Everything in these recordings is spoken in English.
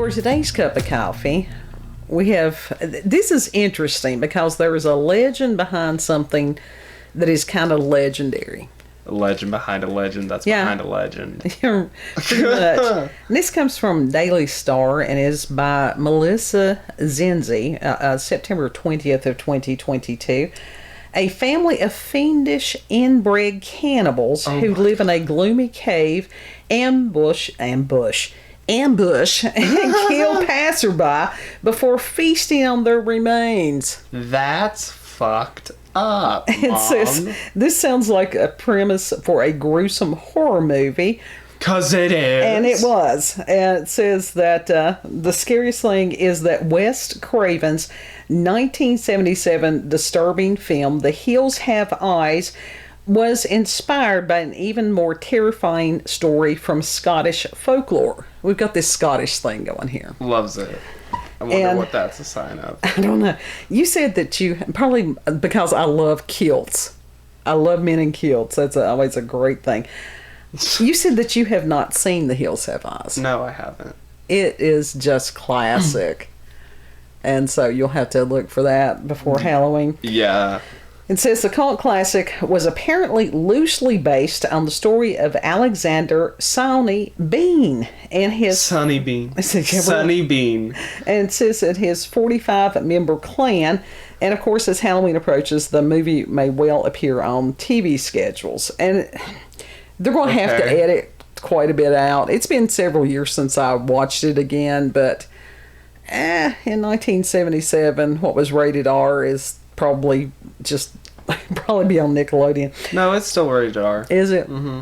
For today's cup of coffee, we have, this is interesting because there is a legend behind something that is kind of legendary. A legend behind a legend that's behind a legend. Pretty much. And this comes from Daily Star and is by Mellissa Dzinzi, September 20th of 2022. A family of fiendish inbred cannibals who live in a gloomy cave ambush and kill passerby before feasting on their remains. That's fucked up, Mom. It says, this sounds like a premise for a gruesome horror movie. 'Cause it is. And it was. And it says that the scariest thing is that Wes Craven's 1977 disturbing film, The Hills Have Eyes, was inspired by an even more terrifying story from Scottish folklore. We've got this Scottish thing going here. Loves it. I wonder what that's a sign of. I don't know. You said that you, probably because I love kilts. I love men in kilts. That's always a great thing. You said that you have not seen The Hills Have Eyes. No, I haven't. It is just classic. And so you'll have to look for that before Halloween. Yeah. It says the cult classic was apparently loosely based on the story of Alexander Sonny Bean and his... Sonny Bean. Sonny Bean. And it says that his 45-member clan, and of course as Halloween approaches, the movie may well appear on TV schedules. And they're going to have to edit quite a bit out. It's been several years since I watched it again, but in 1977, what was rated R is probably just... probably be on Nickelodeon. No, it's still rated R. Is it? Mm-hmm.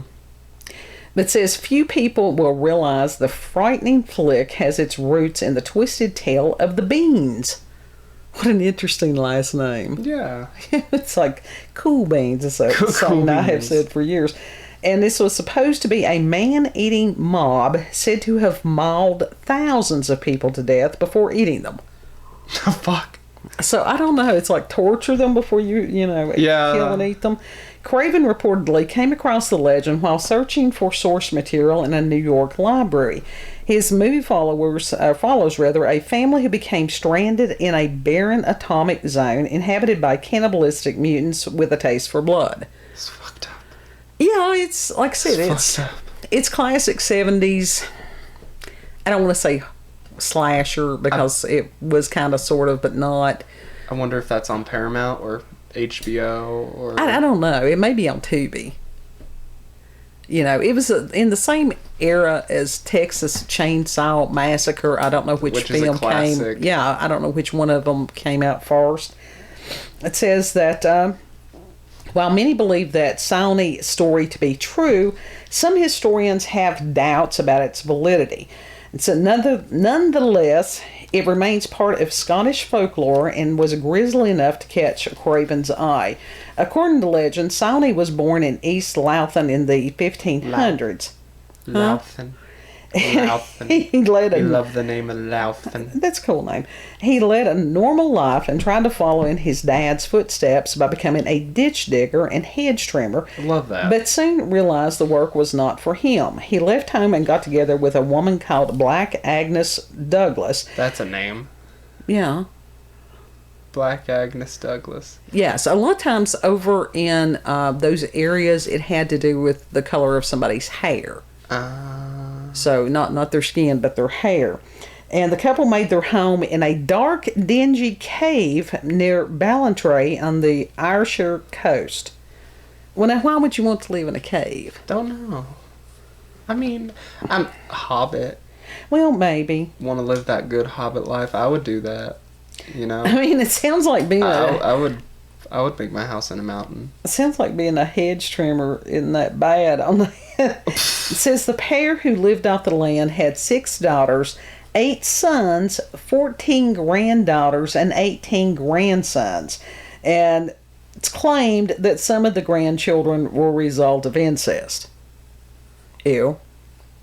But it says few people will realize the frightening flick has its roots in the twisted tale of the Beans. What an interesting last name. Yeah. It's like Cool Beans. It's a song I have said for years. And this was supposed to be a man-eating mob said to have mauled thousands of people to death before eating them. Fuck. So I don't know. It's like torture them before you kill and eat them. Craven reportedly came across the legend while searching for source material in a New York library. His movie follows a family who became stranded in a barren atomic zone inhabited by cannibalistic mutants with a taste for blood. It's fucked up. Yeah, it's like I said, it's classic 70s. I don't want to say slasher because it was kind of sort of but not. I wonder if that's on Paramount or HBO or I don't know. It may be on Tubi. You know, it was in the same era as Texas Chainsaw Massacre. I don't know which film came. Yeah, I don't know which one of them came out first. It says that while many believe that Sonny's story to be true, some historians have doubts about its validity. So nonetheless, it remains part of Scottish folklore and was grisly enough to catch Craven's eye. According to legend, Sonny was born in East Lothian in the 1500s. Lothian. He led You love the name of Lothian. That's a cool name. He led a normal life and tried to follow in his dad's footsteps by becoming a ditch digger and hedge trimmer. I love that. But soon realized the work was not for him. He left home and got together with a woman called Black Agnes Douglas. That's a name. Yeah. Black Agnes Douglas. Yes, a lot of times over in those areas, it had to do with the color of somebody's hair. So not their skin, but their hair. And the couple made their home in a dark, dingy cave near Ballantrae on the Ayrshire coast. Well, now, why would you want to live in a cave? Don't know. I mean, I'm a hobbit. Well, maybe. Want to live that good hobbit life? I would do that. You know. I mean, it sounds like being I would make my house in a mountain. It sounds like being a hedge trimmer isn't that bad. It says the pair who lived off the land had 6 daughters, 8 sons, 14 granddaughters, and 18 grandsons. And it's claimed that some of the grandchildren were a result of incest. Ew.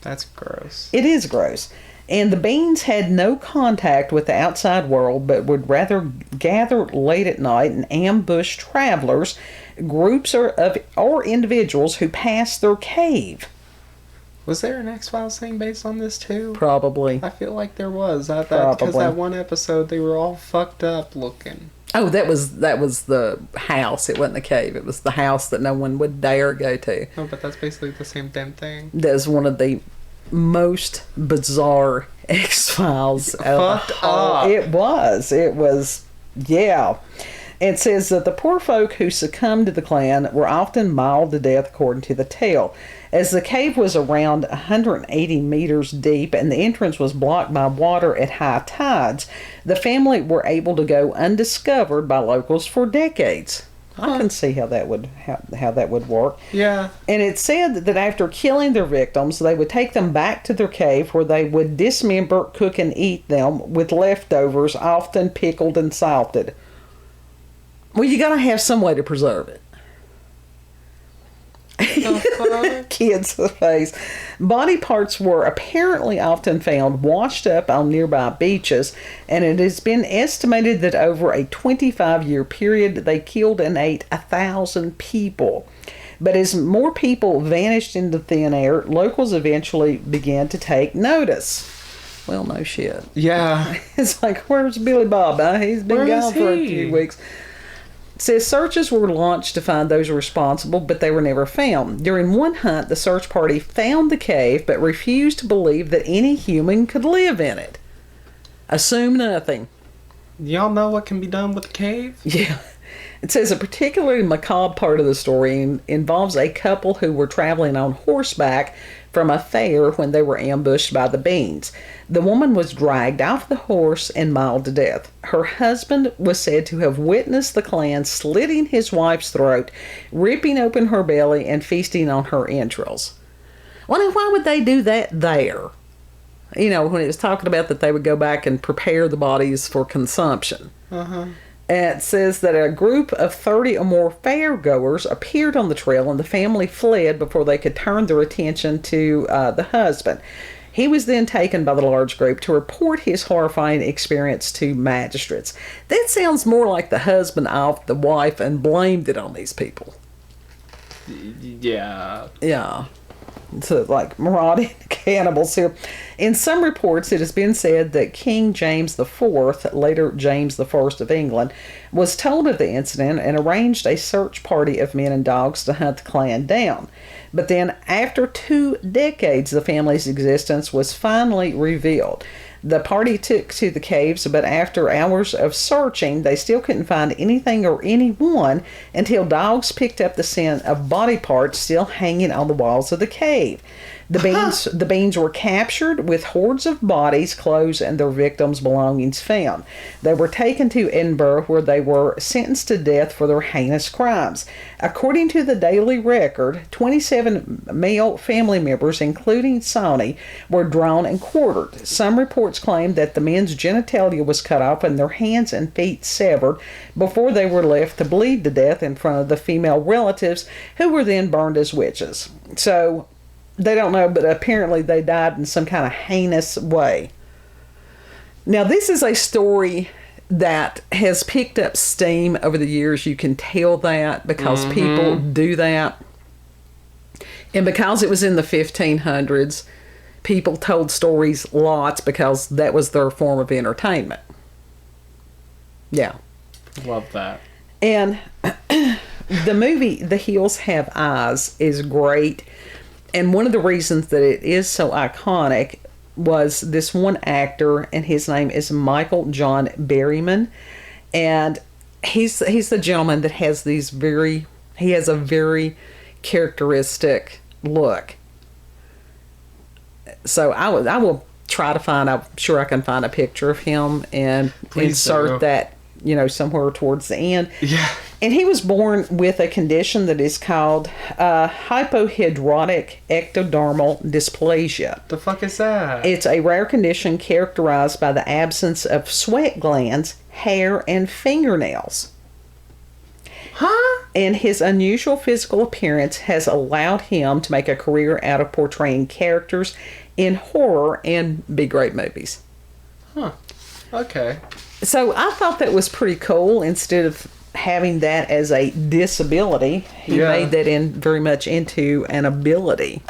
That's gross. It is gross. And the Beans had no contact with the outside world, but would rather gather late at night and ambush travelers, groups or individuals who passed their cave. Was there an X-Files thing based on this too? Probably. I feel like there was. Because that one episode, they were all fucked up looking. Oh, that was the house. It wasn't the cave. It was the house that no one would dare go to. No, but that's basically the same damn thing. That's one of the most bizarre X-Files. Fucked up. It was, yeah. It says that the poor folk who succumbed to the clan were often mauled to death, according to the tale. As the cave was around 180 meters deep and the entrance was blocked by water at high tides, the family were able to go undiscovered by locals for decades. I can see how that would work. Yeah. And it said that after killing their victims, they would take them back to their cave where they would dismember, cook, and eat them with leftovers, often pickled and salted. Well, you gotta have some way to preserve it. Kid's face. Body parts were apparently often found washed up on nearby beaches, and it has been estimated that over a 25-year period they killed and ate 1,000 people. But as more people vanished into thin air, locals eventually began to take notice. Well, no shit. Yeah. It's like, where's Billy Bob? He's been gone for a few weeks. It says searches were launched to find those responsible, but they were never found. During one hunt, the search party found the cave, but refused to believe that any human could live in it. Assume nothing. Y'all know what can be done with the cave? Yeah. It says a particularly macabre part of the story involves a couple who were traveling on horseback from a fair when they were ambushed by the beans. The woman was dragged off the horse and mauled to death. Her husband was said to have witnessed the clan slitting his wife's throat, ripping open her belly, and feasting on her entrails. Well, why would they do that there? You know, when it was talking about that they would go back and prepare the bodies for consumption. Uh-huh. And it says that a group of 30 or more fairgoers appeared on the trail, and the family fled before they could turn their attention to the husband. He was then taken by the large group to report his horrifying experience to magistrates. That sounds more like the husband offed the wife and blamed it on these people. Yeah. Yeah. So, like, marauding cannibals here. In some reports, it has been said that King James IV, later James I of England, was told of the incident and arranged a search party of men and dogs to hunt the clan down. But then, after 2 decades, the family's existence was finally revealed. The party took to the caves, but after hours of searching, they still couldn't find anything or anyone until dogs picked up the scent of body parts still hanging on the walls of the cave. The beans were captured with hordes of bodies, clothes, and their victims' belongings found. They were taken to Edinburgh, where they were sentenced to death for their heinous crimes. According to the Daily Record, 27 male family members, including Sonny, were drawn and quartered. Some reports claim that the men's genitalia was cut off and their hands and feet severed before they were left to bleed to death in front of the female relatives, who were then burned as witches. So, they don't know, but apparently they died in some kind of heinous way. Now, this is a story that has picked up steam over the years. You can tell that because people do that. And because it was in the 1500s, people told stories lots because that was their form of entertainment. Yeah. Love that. And the movie The Hills Have Eyes is great. And one of the reasons that it is so iconic was this one actor, and his name is Michael John Berryman. And he's the gentleman that has he has a very characteristic look. So I will try to find, I'm sure I can find a picture of him and insert that, somewhere towards the end. Yeah. And he was born with a condition that is called hypohidrotic ectodermal dysplasia. The fuck is that? It's a rare condition characterized by the absence of sweat glands, hair, and fingernails. Huh? And his unusual physical appearance has allowed him to make a career out of portraying characters in horror and B-grade movies. Huh. Okay. So I thought that was pretty cool. Instead of having that as a disability, he made that very much into an ability.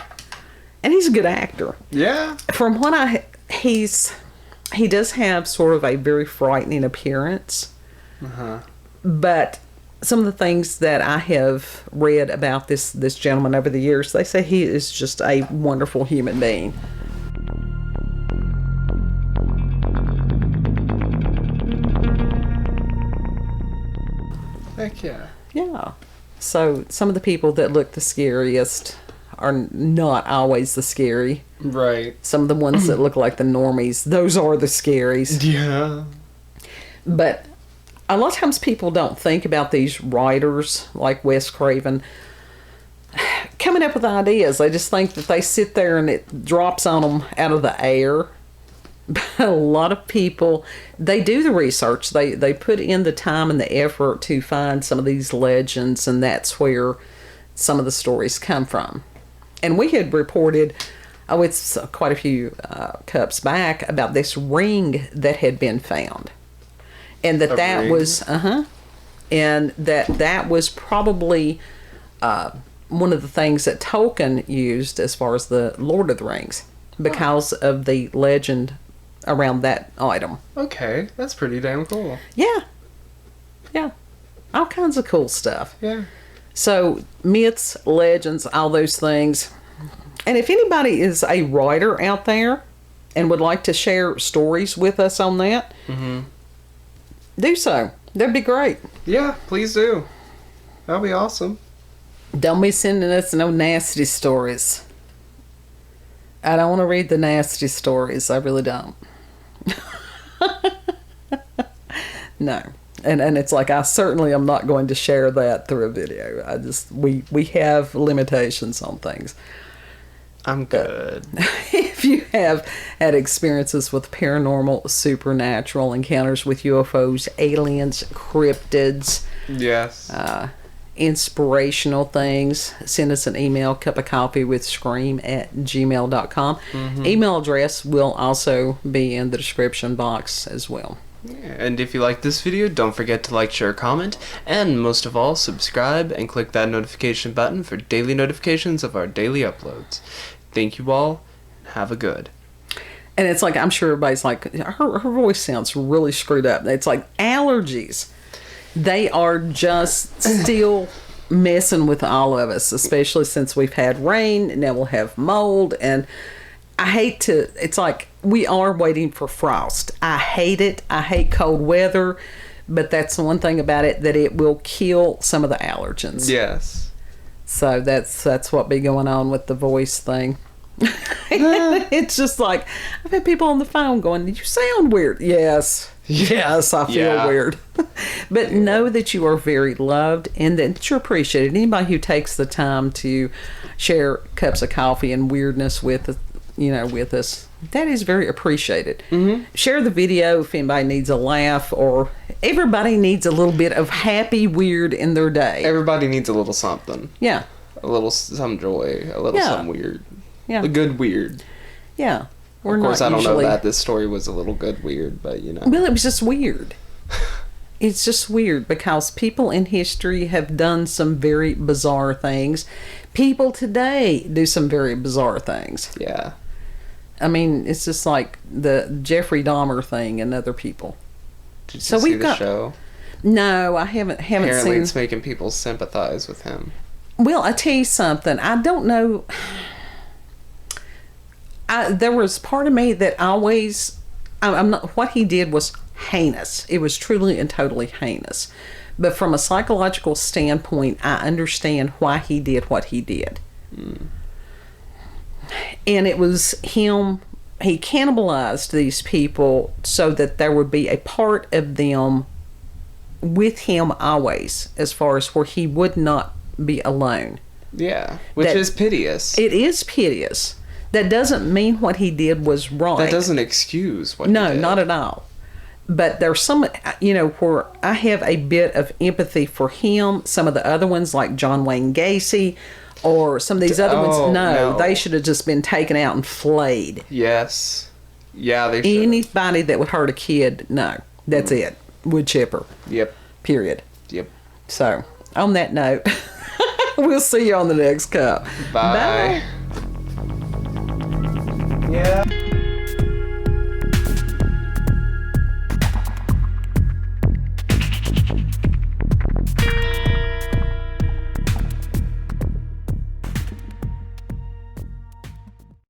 And he's a good actor. Yeah. From what he does have sort of a very frightening appearance. Uh-huh. But some of the things that I have read about this gentleman over the years, they say he is just a wonderful human being. Heck yeah. Yeah. So some of the people that look the scariest are not always the scary. Right. Some of the ones that look like the normies, those are the scaries. Yeah. But a lot of times people don't think about these writers like Wes Craven coming up with ideas. They just think that they sit there and it drops on them out of the air. But a lot of people, they do the research. They put in the time and the effort to find some of these legends, and that's where some of the stories come from. And we had reported, it's quite a few cups back, about this ring that had been found. And that ring? Was, and that was probably one of the things that Tolkien used as far as the Lord of the Rings, because of the legend around that item. Okay, that's pretty damn cool. Yeah. Yeah. All kinds of cool stuff. Yeah. So, myths, legends, all those things. And if anybody is a writer out there and would like to share stories with us on that, do so. That'd be great. Yeah, please do. That'll be awesome. Don't be sending us no nasty stories. I don't want to read the nasty stories. I really don't. No. And it's like, I certainly am not going to share that through a video. We have limitations on things. I'm good. If you have had experiences with paranormal, supernatural encounters with UFOs, aliens, cryptids, yes, inspirational things, send us an email, cupofcoffeewithscream@gmail.com. Email address will also be in the description box as well. Yeah, and if you like this video, don't forget to like, share, comment, and most of all, subscribe and click that notification button for daily notifications of our daily uploads. Thank you all. Have a good. And it's like, I'm sure everybody's like, her voice sounds really screwed up. It's like allergies. They are just still messing with all of us, especially since we've had rain, and now we'll have mold, and it's like we are waiting for frost. I hate it. I hate cold weather, but that's the one thing about it, that it will kill some of the allergens. Yes. So that's what be going on with the voice thing. It's just like, I've had people on the phone going, "You sound weird." Yes, I feel weird. But know that you are very loved and that you're appreciated. Anybody who takes the time to share cups of coffee and weirdness with us, that is very appreciated. Share the video if anybody needs a laugh, or everybody needs a little bit of happy weird in their day. Everybody needs a little something. Yeah. A little some joy, a little some weird. Yeah. A good weird. Yeah. Of course, I don't know that this story was a little good weird, but Well, it was just weird. It's just weird because people in history have done some very bizarre things. People today do some very bizarre things. Yeah. I mean, it's just like the Jeffrey Dahmer thing and other people. Did you see the show? No, I haven't Apparently seen. It's making people sympathize with him. Well, I tell you something. I don't know. There was part of me that always, I'm not. What he did was heinous. It was truly and totally heinous. But from a psychological standpoint, I understand why he did what he did. And it was him. He cannibalized these people so that there would be a part of them with him always, as far as where he would not be alone. Yeah, which is piteous. It is piteous. That doesn't mean what he did was right. That doesn't excuse what he did. No, not at all. But there's some, where I have a bit of empathy for him. Some of the other ones, like John Wayne Gacy, or some of these other ones, no, they should have just been taken out and flayed. Yes. Yeah, they should. Anybody that would hurt a kid, no. That's it. Wood chipper. Yep. Period. Yep. So, on that note, we'll see you on the next cup. Bye. Bye. Yeah.